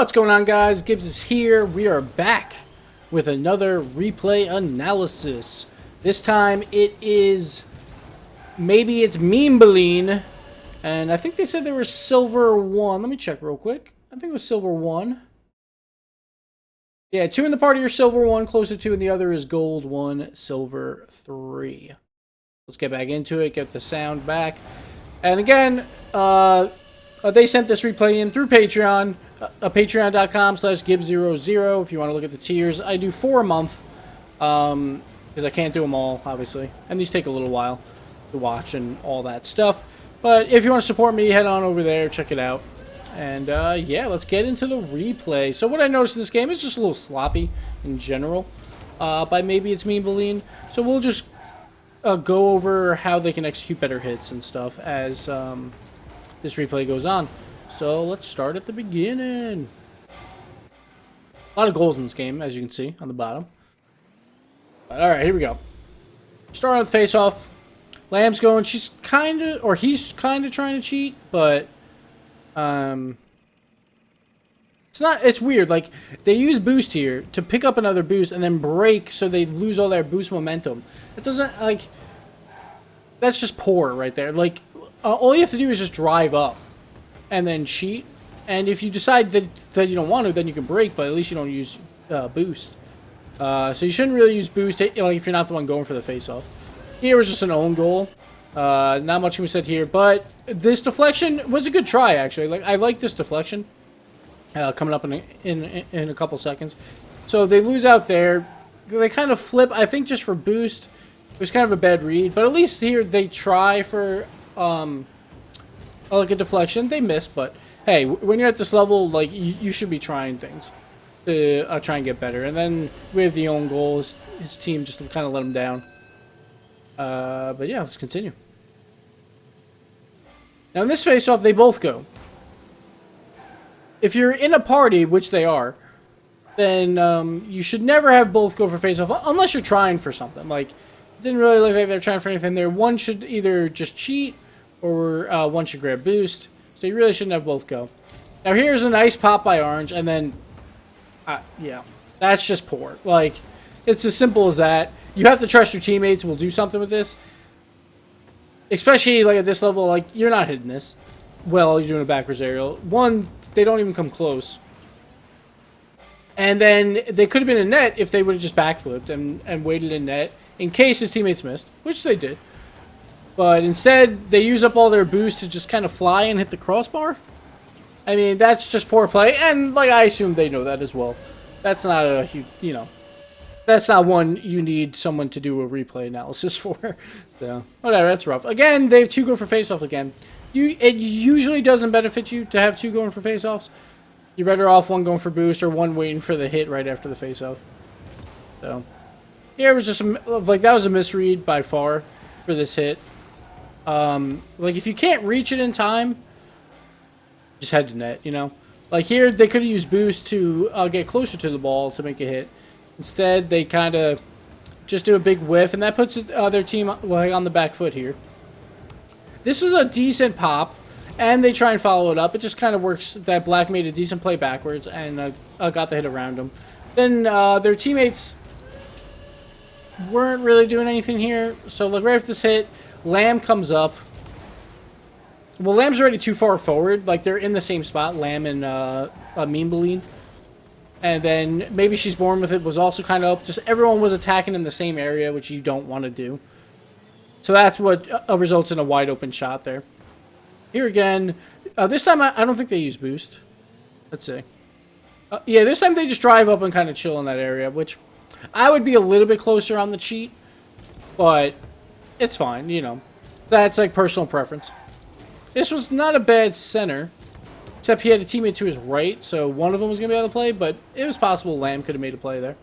What's going on, guys? Gibbs is here. We are back with another replay analysis. This time maybe it's Mean, and I think they said they were silver 1. Let me check real quick. I think it was silver 1. Yeah, 2 in the party are silver 1, closer 2, and the other is gold 1, silver 3. Let's get back into it, get the sound back. And again, they sent this replay in through Patreon. Patreon.com/Gibbs00 if you want to look at the tiers. I do 4 a month because I can't do them all, obviously. And these take a little while to watch and all that stuff. But if you want to support me, head on over there, check it out. And yeah, let's get into the replay. So what I noticed in this game is just a little sloppy in general. By maybe it's Mean. So we'll just go over how they can execute better hits and stuff as this replay goes on. So let's start at the beginning. A lot of goals in this game, as you can see on the bottom. Alright, here we go. Starting with face-off. Lamb's going, he's kind of trying to cheat, but it's weird. Like, they use boost here to pick up another boost and then break so they lose all their boost momentum. It doesn't, like, that's just poor right there. Like, all you have to do is just drive up and then cheat. And if you decide that you don't want to, then you can break, but at least you don't use boost. So you shouldn't really use boost if you're not the one going for the face-off. Here was just an own goal. Not much can be said here, but this deflection was a good try, actually. Like, I like this deflection coming up in a couple seconds. So they lose out there. They kind of flip, I think, just for boost. It was kind of a bad read, but at least here they try for like a deflection. They miss, but hey, when you're at this level, like, you should be trying things to try and get better. And then we have the own goal. His team just kind of let him down. But yeah, let's continue. Now in this face-off, they both go. If you're in a party, which they are, then you should never have both go for face-off unless you're trying for something. Like, it didn't really look like they're trying for anything there. One should either just cheat or one should grab boost. So you really shouldn't have both go. Now here's a nice pop by Orange, and then yeah, that's just poor. Like, it's as simple as that. You have to trust your teammates will do something with this. Especially, like, at this level, like, you're not hitting this. Well, you're doing a backwards aerial. One, they don't even come close. And then they could have been in net if they would have just backflipped and waited in net in case his teammates missed, which they did. But instead, they use up all their boost to just kind of fly and hit the crossbar. I mean, that's just poor play, and, like, I assume they know that as well. That's not a huge, that's not one you need someone to do a replay analysis for. So, whatever, that's rough. Again, they have 2 go for face-off again. It usually doesn't benefit you to have 2 going for face-offs. You're better off 1 going for boost or 1 waiting for the hit right after the face-off. So, here was just, that was a misread by far for this hit. Like, if you can't reach it in time, just head to net, Like, here, they could have used boost to get closer to the ball to make a hit. Instead, they kind of just do a big whiff, and that puts their team on the back foot here. This is a decent pop, and they try and follow it up. It just kind of works that Black made a decent play backwards and got the hit around him. Then their teammates weren't really doing anything here. So, like, right after this hit, Lamb comes up. Well, Lamb's already too far forward. Like, they're in the same spot, Lamb and Mean. And then maybe She's Born With It was also kind of up. Just everyone was attacking in the same area, which you don't want to do. So that's what results in a wide open shot there. Here again, this time I don't think they use boost. Let's see. Yeah, this time they just drive up and kind of chill in that area, which I would be a little bit closer on the cheat. But it's fine, That's like personal preference. This was not a bad center. Except he had a teammate to his right, so one of them was going to be able to play, but it was possible Lamb could have made a play there.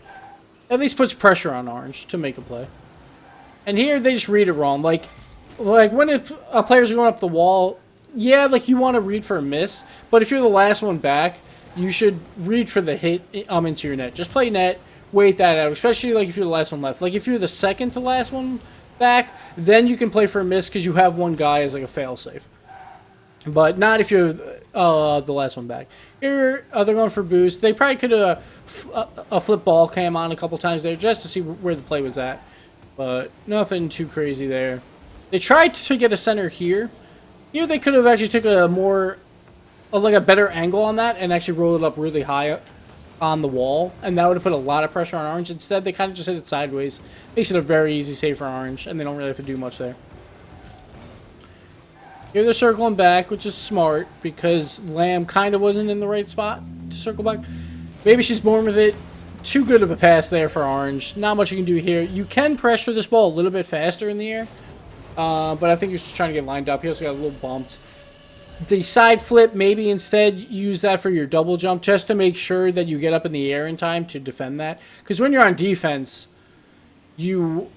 At least puts pressure on Orange to make a play. And here, they just read it wrong. Like when a player's going up the wall, yeah, like, you want to read for a miss, but if you're the last one back, you should read for the hit into your net. Just play net, wait that out, especially, like, if you're the last one left. Like, if you're the second to last one back, then you can play for a miss because you have one guy as, like, a fail-safe. But not if you're the last one back. Here, they're going for boost. They probably could have a flip ball cam on a couple times there just to see where the play was at. But nothing too crazy there. They tried to get a center here. Here they could have actually took a more, like a better angle on that and actually rolled it up really high on the wall. And that would have put a lot of pressure on Orange. Instead, they kind of just hit it sideways. Makes it a very easy save for Orange, and they don't really have to do much there. Here they're circling back, which is smart, because Lamb kind of wasn't in the right spot to circle back. Maybe she's born with it. Too good of a pass there for Orange. Not much you can do here. You can pressure this ball a little bit faster in the air, but I think he was just trying to get lined up. He also got a little bumped. The side flip, maybe instead use that for your double jump, just to make sure that you get up in the air in time to defend that. Because when you're on defense, you...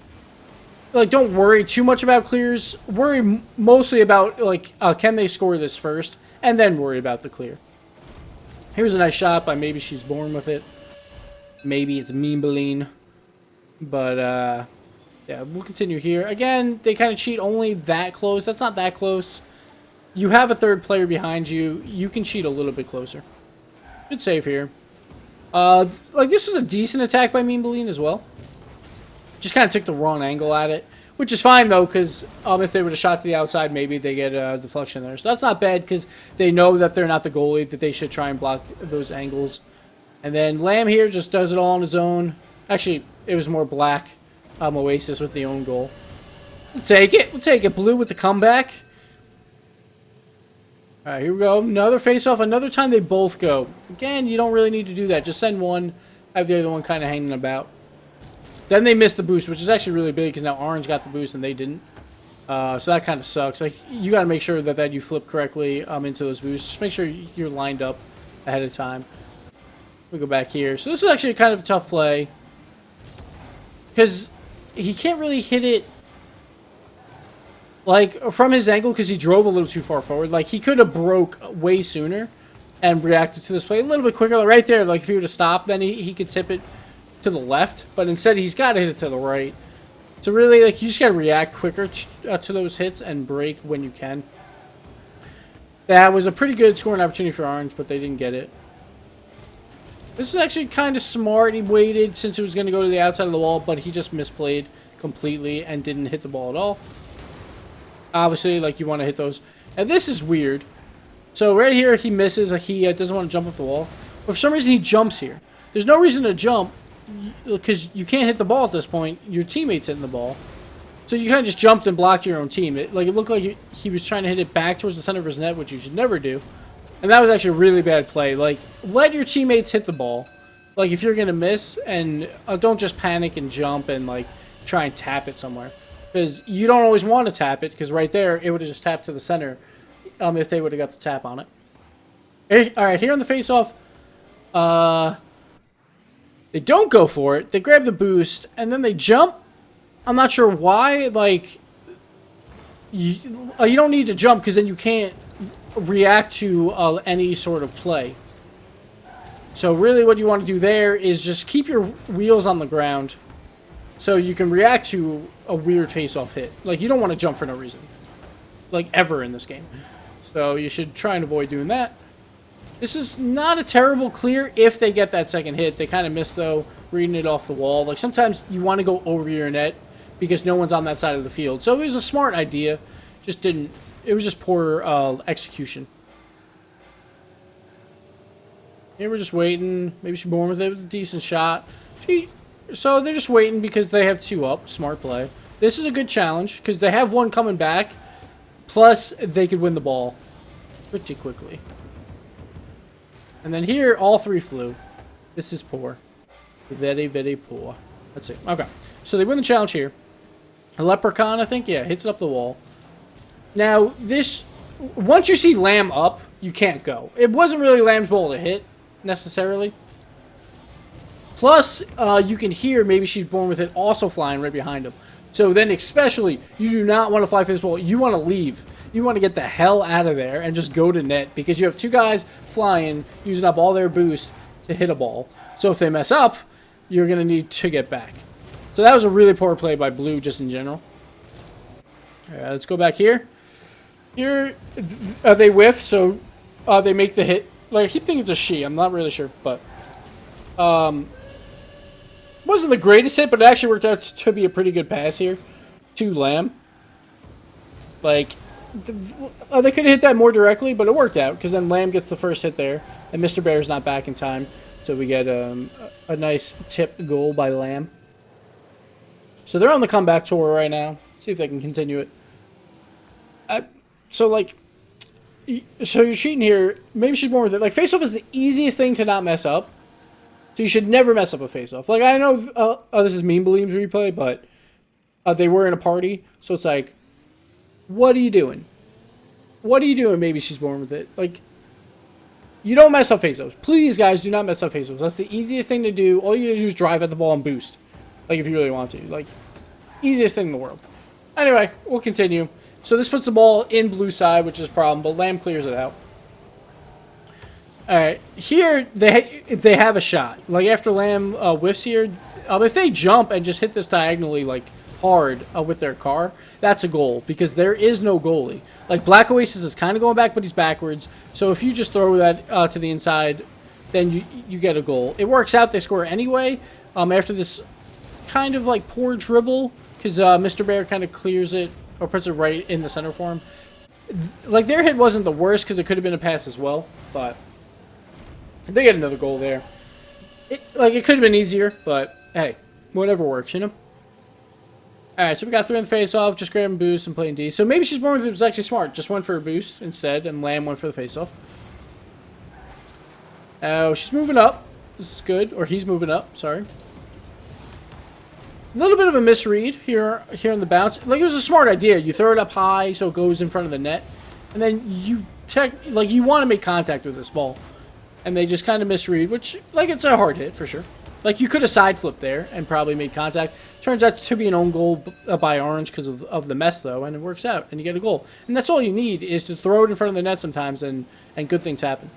like, don't worry too much about clears. Worry mostly about, like, can they score this first? And then worry about the clear. Here's a nice shot by Maybe She's Born With It. Maybe it's Mean. But, yeah, we'll continue here. Again, they kind of cheat only that close. That's not that close. You have a third player behind you. You can cheat a little bit closer. Good save here. Like, this was a decent attack by Mean as well. Just kind of took the wrong angle at it, which is fine, though, because if they would have shot to the outside, maybe they get a deflection there. So that's not bad, because they know that they're not the goalie, that they should try and block those angles. And then Lamb here just does it all on his own. Actually, it was more Black Oasis with the own goal. We'll take it. We'll take it. Blue with the comeback. All right, here we go. Another face-off. Another time they both go. Again, you don't really need to do that. Just send one, have the other one kind of hanging about. Then they missed the boost, which is actually really big because now Orange got the boost and they didn't. So that kind of sucks. Like, you got to make sure that you flip correctly into those boosts. Just make sure you're lined up ahead of time. We go back here. So this is actually kind of a tough play because he can't really hit it like from his angle because he drove a little too far forward. Like, he could have broke way sooner and reacted to this play a little bit quicker. Like, right there, like if he were to stop, then he could tip it to the left, but instead he's got to hit it to the right. So really, like, you just got to react quicker to those hits and break when you can. That was a pretty good scoring opportunity for Orange, but they didn't get it. This is actually kind of smart. He waited since it was going to go to the outside of the wall, but he just misplayed completely and didn't hit the ball at all. Obviously, like, you want to hit those. And this is weird. So right here, he misses. Like, he doesn't want to jump up the wall. But for some reason, he jumps here. There's no reason to jump because you can't hit the ball at this point. Your teammate's hitting the ball. So you kind of just jumped and blocked your own team. It looked like he was trying to hit it back towards the center of his net, which you should never do. And that was actually a really bad play. Like, let your teammates hit the ball. Like, if you're going to miss, and don't just panic and jump and, like, try and tap it somewhere. Because you don't always want to tap it, because right there, it would have just tapped to the center if they would have got the tap on it. All right, here on the face-off, they don't go for it. They grab the boost, and then they jump. I'm not sure why. Like, you don't need to jump, because then you can't react to any sort of play. So really what you want to do there is just keep your wheels on the ground so you can react to a weird face-off hit. Like, you don't want to jump for no reason. Like, ever in this game. So you should try and avoid doing that. This is not a terrible clear if they get that second hit. They kind of miss, though, reading it off the wall. Like, sometimes you want to go over your net because no one's on that side of the field. So it was a smart idea. Just didn't... It was just poor execution. Here we're just waiting. Maybe she's born with it with a decent shot. So they're just waiting because they have two up. Smart play. This is a good challenge because they have one coming back. Plus, they could win the ball pretty quickly. And then here, all three flew. This is poor. Very, very poor. Let's see. Okay. So they win the challenge here. A Leprechaun, I think. Yeah, hits it up the wall. Now, this... Once you see Lamb up, you can't go. It wasn't really Lamb's ball to hit, necessarily. Plus, you can hear Maybe She's Born With It also flying right behind him. So then, especially, you do not want to fly for this ball. You want to leave. You want to get the hell out of there and just go to net because you have two guys flying, using up all their boost to hit a ball. So if they mess up, you're going to need to get back. So that was a really poor play by Blue just in general. All right, let's go back here. Here, they whiff, so they make the hit. Like, I keep thinking it's a she. I'm not really sure, but wasn't the greatest hit, but it actually worked out to be a pretty good pass here to Lamb. Like, they could have hit that more directly, but it worked out because then Lamb gets the first hit there, and Mr. Bear's not back in time, so we get a nice tip goal by Lamb. So they're on the comeback tour right now. See if they can continue it. So you're cheating here. Maybe she's more with it. Like, face-off is the easiest thing to not mess up. So you should never mess up a face-off. Like, I know this is Meme Believ's replay, but they were in a party. So it's like, what are you doing? What are you doing? Maybe she's born with it. Like, you don't mess up face-offs. Please, guys, do not mess up face-offs. That's the easiest thing to do. All you gotta do is drive at the ball and boost. Like, if you really want to. Like, easiest thing in the world. Anyway, we'll continue. So this puts the ball in blue side, which is a problem, but Lamb clears it out. Alright, here they have a shot. Like, after Lamb whiffs here, if they jump and just hit this diagonally, like, hard with their car, that's a goal, because there is no goalie. Like, Black Oasis is kind of going back, but he's backwards. So if you just throw that to the inside, then you get a goal. It works out, they score anyway, after this kind of, like, poor dribble, because Mr. Bear kind of clears it, or puts it right in the center for him. Like, their hit wasn't the worst, because it could have been a pass as well, but they get another goal there. It could have been easier, but hey, whatever works, you know? Alright, so we got 3 on the face-off, just grabbing boost and playing D. So maybe she's born with it was actually smart. Just went for a boost instead, and Lamb went for the face-off. Oh, she's moving up. This is good. Or he's moving up, sorry. A little bit of a misread here on the bounce. Like, it was a smart idea. You throw it up high so it goes in front of the net. And then you want to make contact with this ball. And they just kind of misread, which, like, it's a hard hit for sure. Like, you could have side flipped there and probably made contact. Turns out to be an own goal by Orange because of the mess, though, and it works out, and you get a goal. And that's all you need, is to throw it in front of the net sometimes, and good things happen.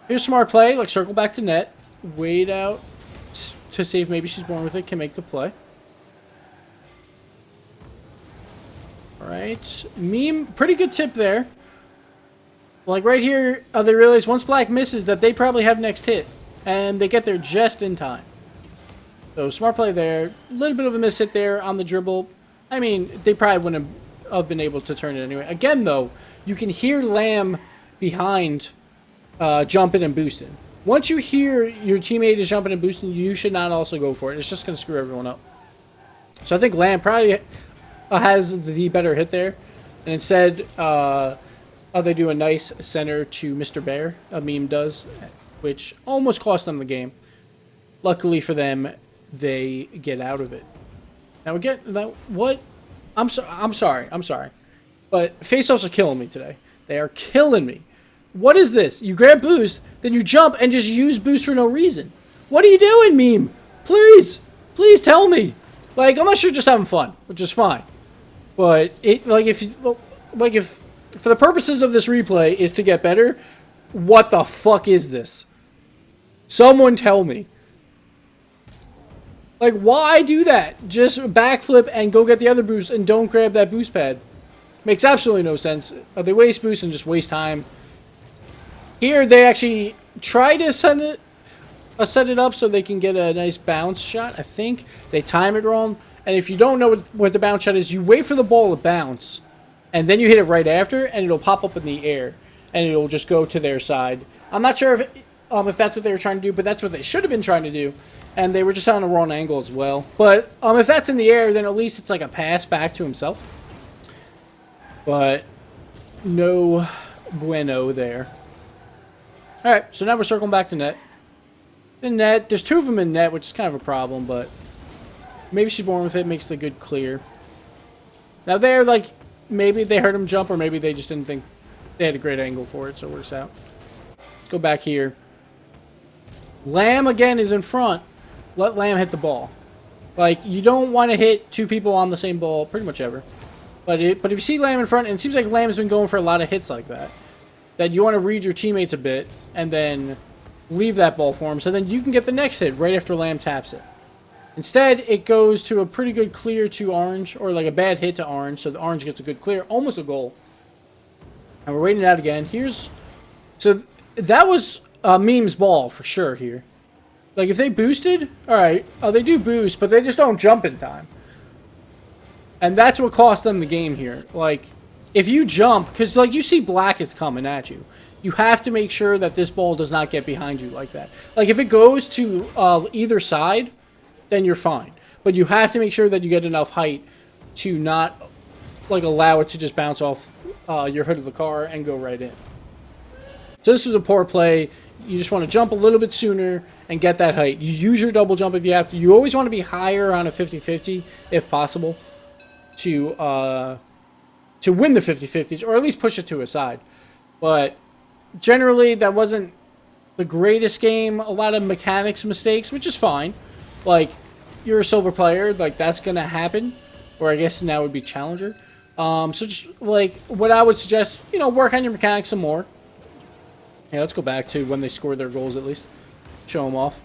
Here's smart play, like, circle back to net, wait out to see if maybe she's born with it, can make the play. Alright, Meme, pretty good tip there. Like, right here, they realize once Black misses that they probably have next hit, and they get there just in time. So, smart play there. A little bit of a miss hit there on the dribble. I mean, they probably wouldn't have been able to turn it anyway. Again, though, you can hear Lamb behind jumping and boosting. Once you hear your teammate is jumping and boosting, you should not also go for it. It's just going to screw everyone up. So, I think Lamb probably has the better hit there. And instead, they do a nice center to Mr. Bear. A Meme does, which almost cost them the game. Luckily for them, they get out of it. Now again, what? I'm sorry. But face-offs are killing me today. They are killing me. What is this? You grab boost, then you jump and just use boost for no reason. What are you doing, Meme? Please tell me. Like, unless you're just having fun, which is fine. But if for the purposes of this replay is to get better, what the fuck is this? Someone tell me. Like, why do that? Just backflip and go get the other boost and don't grab that boost pad. Makes absolutely no sense. They waste boost and just waste time. Here, they actually try to set it up so they can get a nice bounce shot, I think. They time it wrong. And if you don't know what the bounce shot is, you wait for the ball to bounce. And then you hit it right after, and it'll pop up in the air. And it'll just go to their side. I'm not sure if that's what they were trying to do, but that's what they should have been trying to do. And they were just on the wrong angle as well. But if that's in the air, then at least it's like a pass back to himself. But no bueno there. Alright, so now we're circling back to net. In net, there's 2 of them in net, which is kind of a problem, but maybe she's born with it, makes the good clear. Now they're like, maybe they heard him jump, or maybe they just didn't think they had a great angle for it, so it works out. Let's go back here. Lamb again is in front. Let Lamb hit the ball. Like, you don't want to hit 2 people on the same ball pretty much ever. But if you see Lamb in front, and it seems like Lamb's been going for a lot of hits like that, that you want to read your teammates a bit and then leave that ball for him, so then you can get the next hit right after Lamb taps it. Instead, it goes to a pretty good clear to orange, or like a bad hit to orange, so the orange gets a good clear, almost a goal. And we're waiting it out again. So that was Meme's ball for sure here. Like, if they boosted, alright, they do boost, but they just don't jump in time. And that's what cost them the game here. Like, if you jump, because, like, you see black is coming at you. You have to make sure that this ball does not get behind you like that. Like, if it goes to either side, then you're fine. But you have to make sure that you get enough height to not, like, allow it to just bounce off your hood of the car and go right in. So this was a poor play. You just want to jump a little bit sooner and get that height. You use your double jump if you have to. You always want to be higher on a 50-50 if possible to win the 50-50s, or at least push it to a side. But generally, that wasn't the greatest game. A lot of mechanics mistakes, which is fine. Like, you're a silver player, like, that's going to happen. Or I guess now would be challenger. So just, like, what I would suggest, you know, work on your mechanics some more. Yeah, let's go back to when they scored their goals at least. Show them off.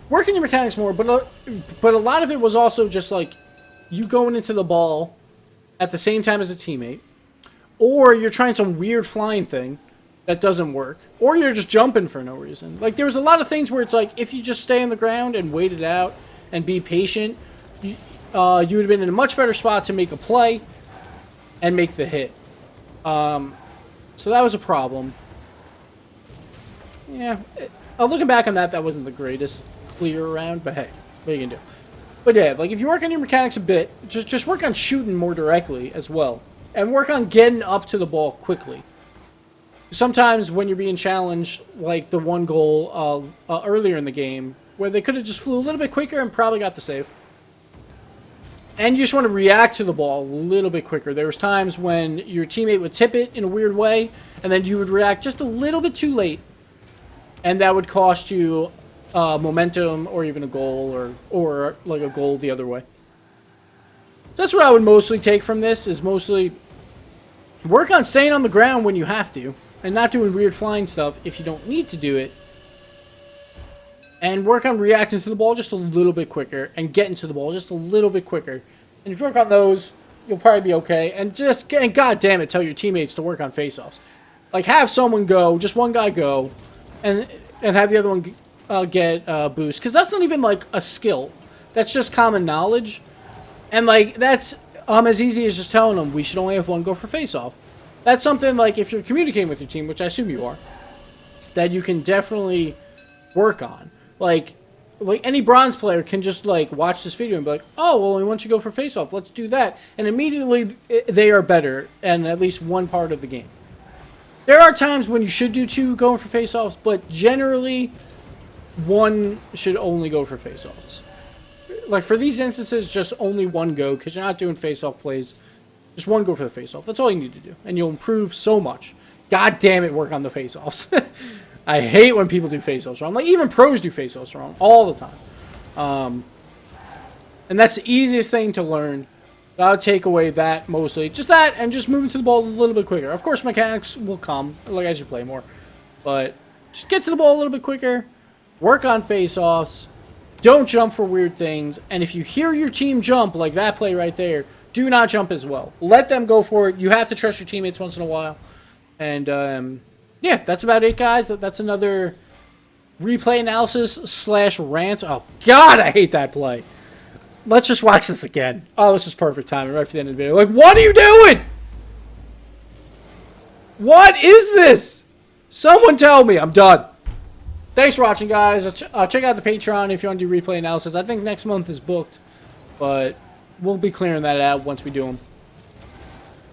Work on your mechanics more, but a lot of it was also just, like, you going into the ball at the same time as a teammate. Or you're trying some weird flying thing that doesn't work. Or you're just jumping for no reason. Like, there was a lot of things where it's like, if you just stay on the ground and wait it out and be patient, you would have been in a much better spot to make a play and make the hit. So that was a problem. Yeah, looking back on that, that wasn't the greatest clear round, but hey, what are you gonna do? But yeah, like, if you work on your mechanics a bit, just work on shooting more directly as well. And work on getting up to the ball quickly. Sometimes when you're being challenged, like the one goal earlier in the game, where they could have just flew a little bit quicker and probably got the save. And you just want to react to the ball a little bit quicker. There was times when your teammate would tip it in a weird way, and then you would react just a little bit too late. And that would cost you momentum or even a goal or like a goal the other way. That's what I would mostly take from this, is mostly work on staying on the ground when you have to and not doing weird flying stuff if you don't need to do it. And work on reacting to the ball just a little bit quicker and getting to the ball just a little bit quicker. And if you work on those, you'll probably be okay. And god damn it, tell your teammates to work on face-offs. Like, have someone go, just one guy go, and have the other one get boost. Because that's not even, like, a skill. That's just common knowledge. And, like, that's as easy as just telling them we should only have one go for face-off. That's something, like, if you're communicating with your team, which I assume you are, that you can definitely work on. Like any bronze player can just, like, watch this video and be like, oh, well, only once you go for face-off, let's do that. And immediately they are better in at least one part of the game. There are times when you should do two going for face-offs, but generally one should only go for face-offs. Like, for these instances, just only one go, because you're not doing face-off plays. Just one go for the face-off. That's all you need to do. And you'll improve so much. God damn it, work on the face-offs. I hate when people do face-offs wrong. Like, even pros do face-offs wrong all the time. And that's the easiest thing to learn. I would take away that mostly. Just that, and just moving to the ball a little bit quicker. Of course, mechanics will come, like, as you play more. But just get to the ball a little bit quicker. Work on face-offs. Don't jump for weird things. And if you hear your team jump, like that play right there, do not jump as well. Let them go for it. You have to trust your teammates once in a while. And, yeah, that's about it, guys. That's another replay analysis / rant. Oh, God, I hate that play. Let's just watch this again. Oh, this is perfect timing right for the end of the video. Like, what are you doing? What is this? Someone tell me. I'm done. Thanks for watching, guys. Check out the Patreon if you want to do replay analysis. I think next month is booked, but we'll be clearing that out once we do them.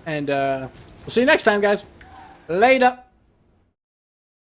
And we'll see you next time, guys. Later.